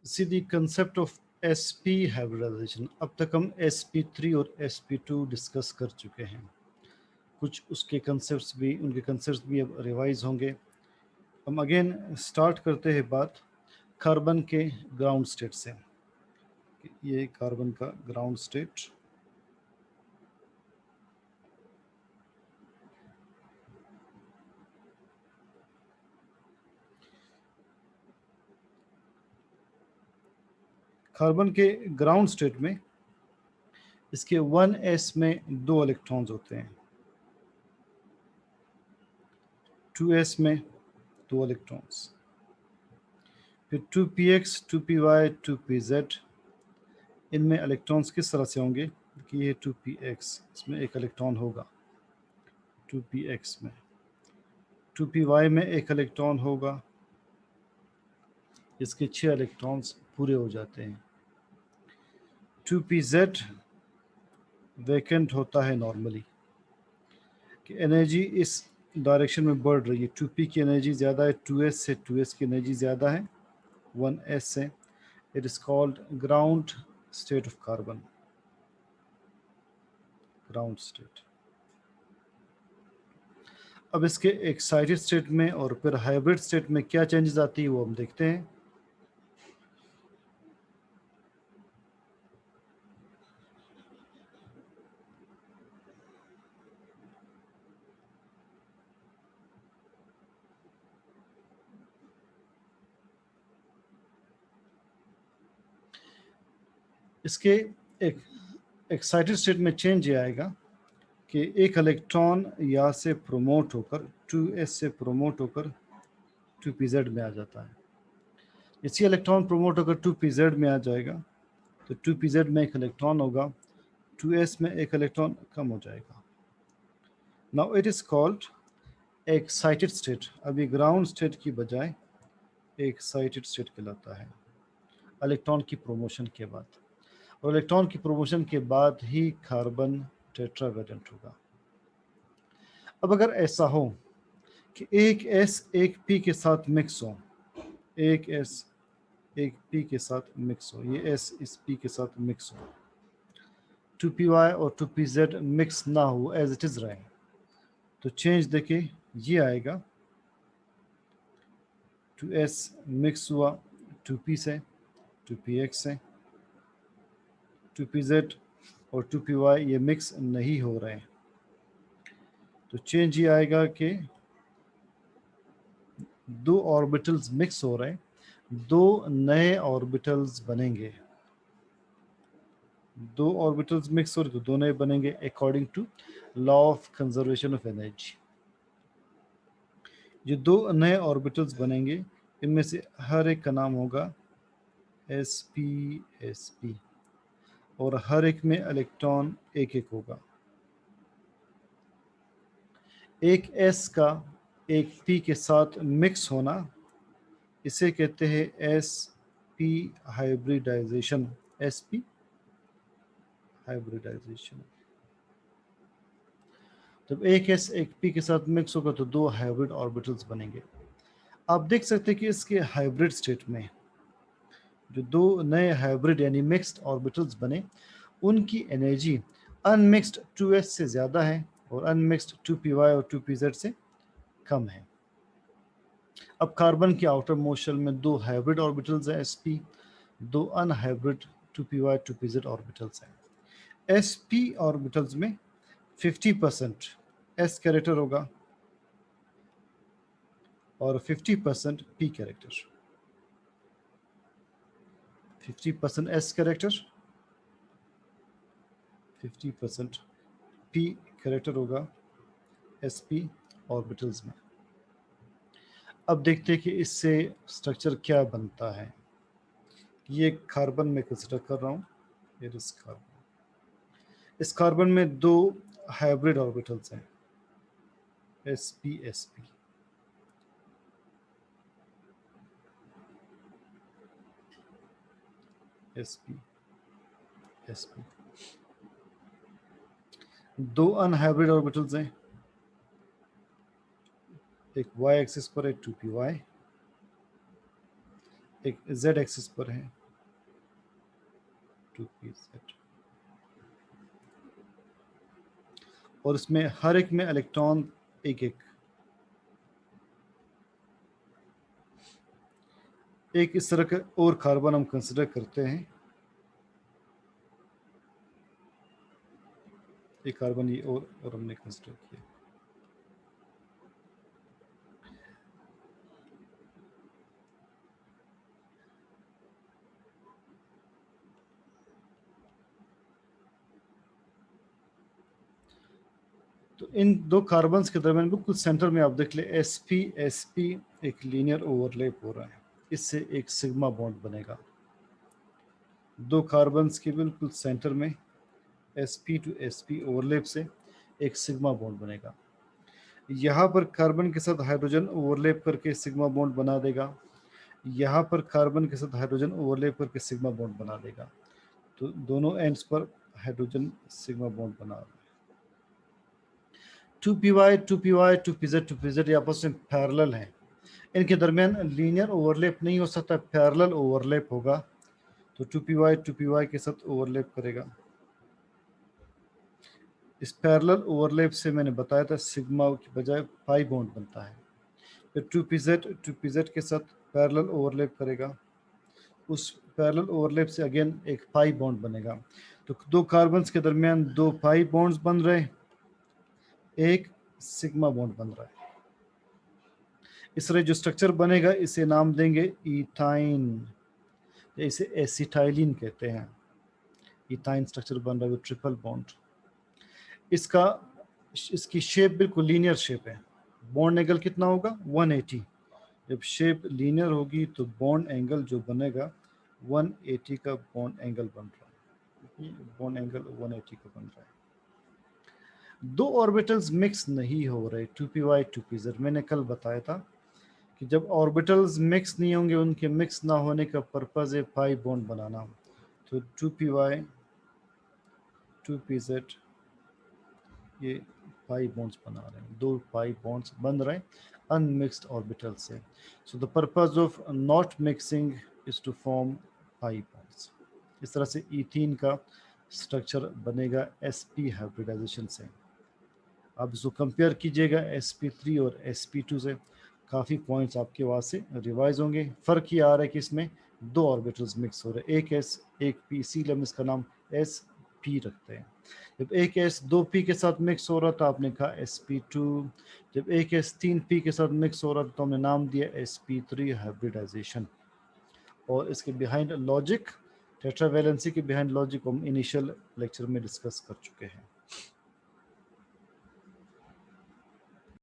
C the concept of sp hybridization. अब तक हम sp3 और sp2 डिस्कस कर चुके हैं। कुछ उसके कंसेप्ट्स भी, उनके कंसेप्ट्स भी अब रिवाइज होंगे। हम अगेन स्टार्ट करते हैं बात कार्बन के ग्राउंड स्टेट से। ये कार्बन का ग्राउंड स्टेट। कार्बन के ग्राउंड स्टेट में इसके 1s में 2 इलेक्ट्रॉन्स होते हैं, 2s में 2 इलेक्ट्रॉन्स, फिर 2px 2py 2pz। इनमें इलेक्ट्रॉन्स किस तरह से होंगे कि ये 2px, इसमें एक इलेक्ट्रॉन होगा 2px में, 2py में एक इलेक्ट्रॉन होगा, इसके 6 इलेक्ट्रॉन्स पूरे हो जाते हैं। 2pz वैकेंट होता है नॉर्मली, कि एनर्जी इस डायरेक्शन में बढ़ रही है, 2p की एनर्जी ज़्यादा है 2s से, 2s की एनर्जी ज़्यादा है 1s से। It is called ground state of carbon, ground state. अब इसके एक्साइटेड स्टेट में और फिर हाइब्रिड स्टेट में क्या चेंजेस आती है वो हम देखते हैं। इसके एक एक्साइटेड स्टेट में चेंज ये आएगा कि एक इलेक्ट्रॉन यहाँ से प्रोमोट होकर 2s से प्रोमोट होकर 2pz में आ जाता है। इसी इलेक्ट्रॉन प्रोमोट होकर 2pz में आ जाएगा तो 2pz में एक इलेक्ट्रॉन होगा, 2s में एक इलेक्ट्रॉन कम हो जाएगा। Now it is called excited state. अभी ग्राउंड स्टेट की बजाय एक्साइटेड स्टेट कहलाता है इलेक्ट्रॉन की प्रोमोशन के बाद, और इलेक्ट्रॉन की प्रोमोशन के बाद ही कार्बन टेट्रावैलेंट होगा। अब अगर ऐसा हो कि एक s एक p के साथ मिक्स हो, एक s एक p के साथ मिक्स हो, ये s इस p के साथ मिक्स हो, 2py और 2pz मिक्स ना हो, एज इट इज़ रहे, तो चेंज देखिए ये आएगा, 2s मिक्स हुआ 2p से, 2px से, 2pz और 2py ये मिक्स नहीं हो रहे हैं, तो चेंज ये आएगा कि 2 ऑर्बिटल्स मिक्स हो रहे हैं, 2 नए ऑर्बिटल्स बनेंगे, 2 ऑर्बिटल्स मिक्स हो रहे तो 2 नए बनेंगे according to law of conservation of energy. जो 2 नए ऑर्बिटल्स बनेंगे इनमें से हर एक का नाम होगा sp और हर एक में इलेक्ट्रॉन एक एक होगा। एक s का एक p के साथ मिक्स होना इसे कहते हैं sp हाइब्रिडाइजेशन, sp हाइब्रिडाइजेशन। जब एक s एक p के साथ मिक्स होगा तो 2 हाइब्रिड ऑर्बिटल्स बनेंगे। आप देख सकते हैं कि इसके हाइब्रिड स्टेट में जो 2 नए हाइब्रिड यानी मिक्स्ड ऑर्बिटल्स बने उनकी एनर्जी अनमिक्स्ड 2s से ज़्यादा है और अनमिक्स्ड 2py और 2pz से कम है। अब कार्बन के आउटर मोस्ट में 2 हाइब्रिड ऑर्बिटल्स हैं sp, 2 unhybrid 2py 2pz orbitals हैं। sp ऑर्बिटल्स में 50% s कैरेक्टर होगा और 50% p character, 50% s character, 50% p character होगा sp ऑर्बिटल्स में। अब देखते हैं कि इससे स्ट्रक्चर क्या बनता है। ये कार्बन में कंसिडर कर रहा हूँ, ये इस कार्बन, इस कार्बन में 2 हाइब्रिड ऑर्बिटल्स हैं sp sp, sp sp, 2 unhybrid orbitals हैं, एक y एक्सिस पर है 2py, एक z एक्सिस पर है 2pz, और इसमें हर एक में इलेक्ट्रॉन एक इस तरह का और कार्बन हम कंसिडर करते हैं, एक कार्बन ये और हमने कंसिडर किया। तो इन दो कार्बन्स के दरमियान बिल्कुल सेंटर में आप देख ले sp एक लीनियर ओवरलैप हो रहा है, इससे एक सिग्मा बॉन्ड बनेगा। दो कार्बन्स के बिल्कुल सेंटर में sp टू sp ओवरलैप से एक सिग्मा बॉन्ड बनेगा। यहाँ पर कार्बन के साथ हाइड्रोजन ओवरलैप करके सिग्मा बॉन्ड बना देगा, यहाँ पर कार्बन के साथ हाइड्रोजन ओवरलैप करके सिग्मा बॉन्ड बना देगा। तो दोनों एंड्स पर हाइड्रोजन सिग्मा बॉन्ड बना रहा है। 2py 2py 2pz 2pz ये आपस में पैरेलल हैं, इनके दरमियान लीनियर ओवरलैप नहीं हो सकता, पैरेलल ओवरलैप होगा। तो 2py के साथ ओवरलैप करेगा। इस पैरेलल ओवरलैप से मैंने बताया था सिग्मा की बजाय पाई बॉन्ड बनता है। फिर 2pz के साथ पैरेलल ओवरलैप करेगा, उस पैरेलल ओवरलैप से अगेन एक पाई बॉन्ड बनेगा। तो दो कार्बन्स के दरमियान दो पाई बॉन्ड्स बन रहे, एक सिग्मा बॉन्ड बन रहा है। इस तरह जो स्ट्रक्चर बनेगा इसे नाम देंगे इथाइन, इसे एसिटाइलिन कहते हैं। इथाइन स्ट्रक्चर बन रहा है ट्रिपल बॉन्ड। इसकी शेप बिल्कुल लीनियर शेप है। बॉन्ड एंगल कितना होगा 180। जब शेप लीनियर होगी तो बॉन्ड एंगल जो बनेगा 180 का बॉन्ड एंगल बन रहा है, बॉन्ड एंगल 180 का बन रहा है। दो ऑर्बिटल्स मिक्स नहीं हो रहे 2py 2pz। मैंने कल बताया था कि जब ऑर्बिटल्स मिक्स नहीं होंगे, उनके मिक्स ना होने का पर्पज है पाई बॉन्ड बनाना। तो 2py 2pz ये पाई बॉन्ड्स बना रहे हैं, दो पाई बॉन्ड्स बन रहे हैं अनमिक्स्ड ऑर्बिटल से। So the purpose of not mixing is to form pi bonds. इस तरह से इथीन का स्ट्रक्चर बनेगा sp हाइब्रिडाइजेशन से। आप इसको कंपेयर कीजिएगा sp3 और sp2 से, काफ़ी पॉइंट्स आपके वहाँ से रिवाइज होंगे। फ़र्क ये आ रहा है कि इसमें दो ऑर्बिटल्स मिक्स हो रहे हैं, एक s एक p, इसीलिए हम इसका नाम sp रखते हैं। जब एक s दो p के साथ मिक्स हो रहा था आपने कहा sp2, जब एक s तीन p के साथ मिक्स हो रहा था तो हमने नाम दिया sp3 हाइब्रिडाइजेशन। और इसके बिहाइंड लॉजिक, टेट्रावैलेंसी के बिहाइंड लॉजिक हम इनिशियल लेक्चर में डिस्कस कर चुके हैं।